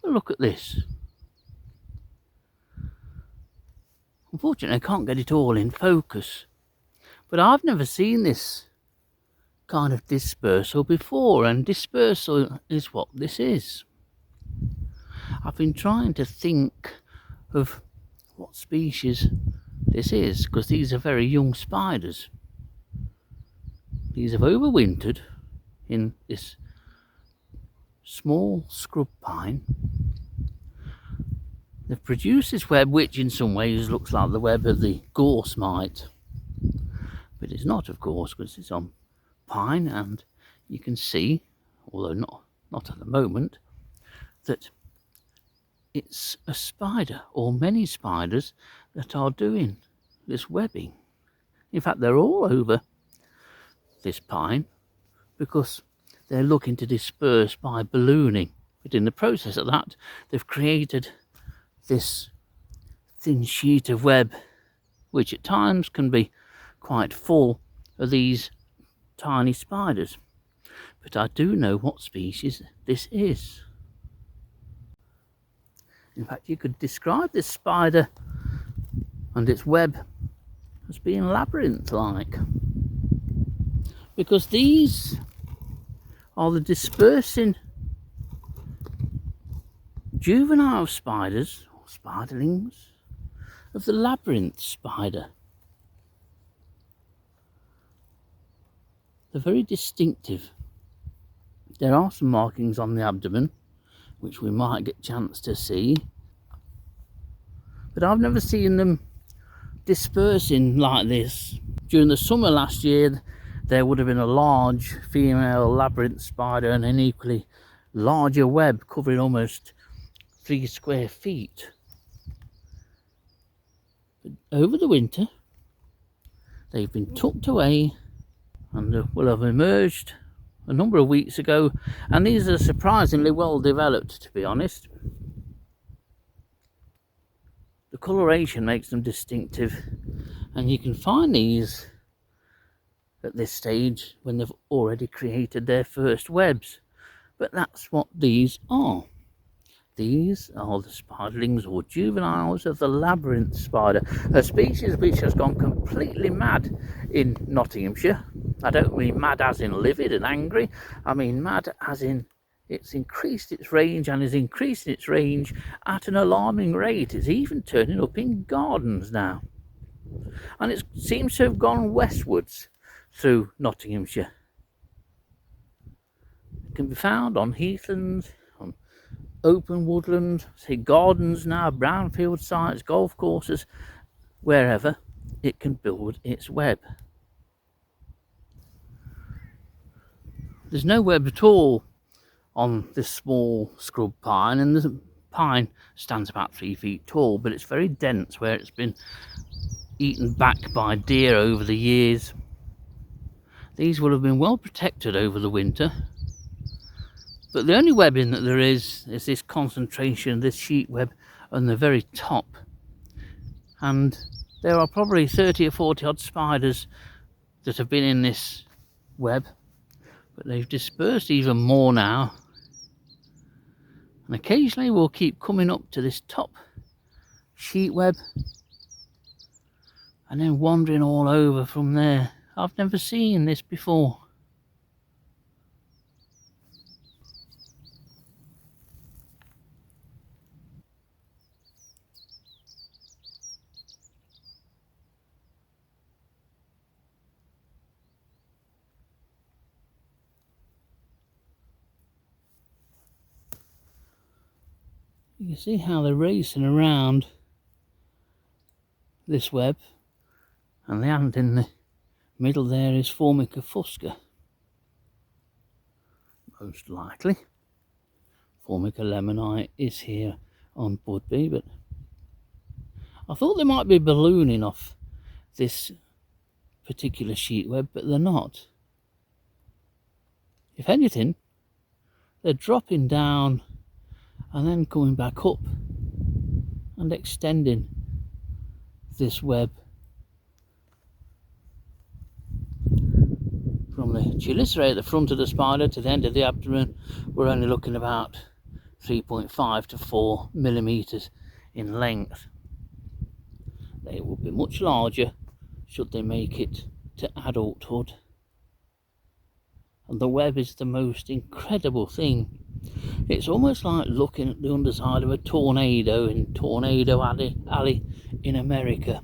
a look at this. Unfortunately, I can't get it all in focus, but I've never seen this kind of dispersal before, and dispersal is what this is. I've been trying to think of what species this is, because these are very young spiders. These have overwintered in this small scrub pine. They've produced this web, which in some ways looks like the web of the gorse mite, but it's not, of course, because it's on pine, and you can see, although not at the moment, that it's a spider or many spiders that are doing this webbing. In fact, they're all over this pine because they're looking to disperse by ballooning. But in the process of that, they've created this thin sheet of web, which at times can be quite full of these tiny spiders. But I do know what species this is. In fact, you could describe this spider and its web as being labyrinth-like, because these are the dispersing juvenile spiders, or spiderlings, of the labyrinth spider. They're very distinctive. There are some markings on the abdomen, which we might get a chance to see, but I've never seen them dispersing like this. During the summer last year, there would have been a large female labyrinth spider and an equally larger web covering almost 3 square feet. But over the winter, they've been tucked away and will have emerged a number of weeks ago, and these are surprisingly well developed, to be honest. The coloration makes them distinctive, and you can find these at this stage when they've already created their first webs. But that's what these are. These are the spiderlings or juveniles of the labyrinth spider, a species which has gone completely mad in Nottinghamshire. I don't mean mad as in livid and angry, I mean mad as in it's increased its range, and is increasing its range at an alarming rate. It's even turning up in gardens now. And it seems to have gone westwards through Nottinghamshire. It can be found on heathlands, on open woodland, say gardens now, brownfield sites, golf courses, wherever it can build its web. There's no web at all on this small scrub pine, and the pine stands about 3 feet tall, but it's very dense where it's been eaten back by deer over the years. These will have been well protected over the winter, but the only webbing that there is this concentration, this sheet web on the very top, and there are probably 30 or 40 odd spiders that have been in this web, but they've dispersed even more now, and occasionally we'll keep coming up to this top sheet web and then wandering all over from there. I've never seen this before. You can see how they're racing around this web, and the ant in the middle there is Formica fusca, most likely. Formica lemoni is here on Budbee, but I thought they might be ballooning off this particular sheet web, but they're not. If anything, they're dropping down and then coming back up and extending this web. From the chelicerae at the front of the spider to the end of the abdomen, we're only looking about 3.5 to 4 millimeters in length. They will be much larger should they make it to adulthood. And the web is the most incredible thing. It's almost like looking at the underside of a tornado in Tornado Alley in America.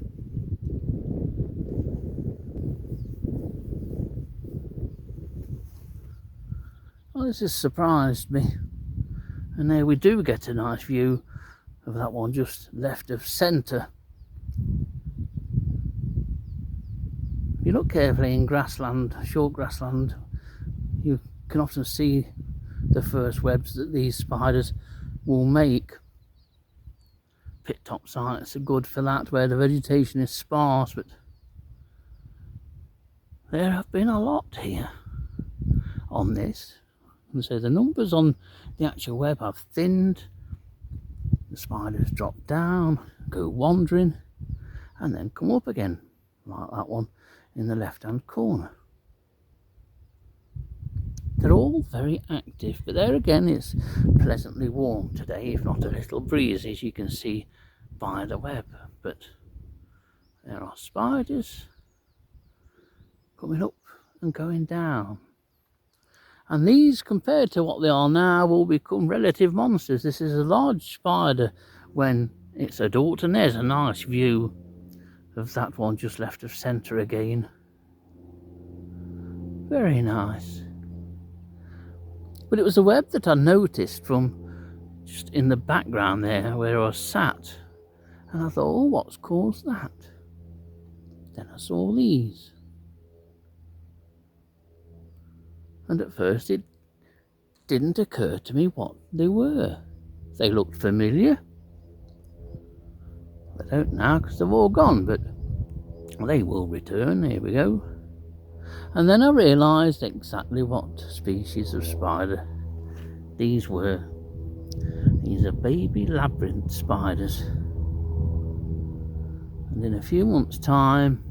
Well, this has surprised me. And there we do get a nice view of that one just left of centre. If you look carefully in grassland, short grassland, you can often see the first webs that these spiders will make. Pit top sites are good for that, where the vegetation is sparse, but there have been a lot here on this. And so the numbers on the actual web have thinned. The spiders drop down, go wandering, and then come up again, like that one in the left hand corner. They're all very active, but there again it's pleasantly warm today, if not a little breezy, as you can see by the web. But there are spiders coming up and going down. And these, compared to what they are now, will become relative monsters. This is a large spider when it's adult, and there's a nice view of that one just left of centre again. Very nice. But it was the web that I noticed from just in the background there where I was sat. And I thought, oh, what's caused that? Then I saw these. And at first it didn't occur to me what they were. They looked familiar. I don't now because they've all gone, but they will return. Here we go. And then I realised exactly what species of spider these were. These are baby labyrinth spiders. And in a few months' time,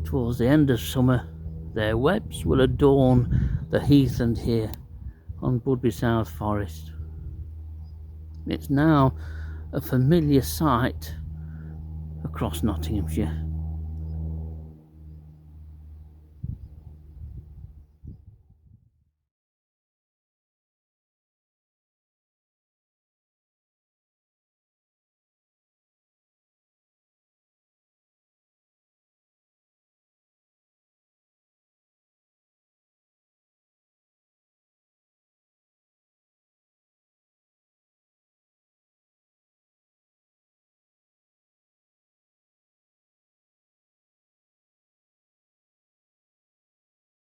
towards the end of summer, their webs will adorn the heathland here on Budby South Forest. It's now a familiar sight across Nottinghamshire.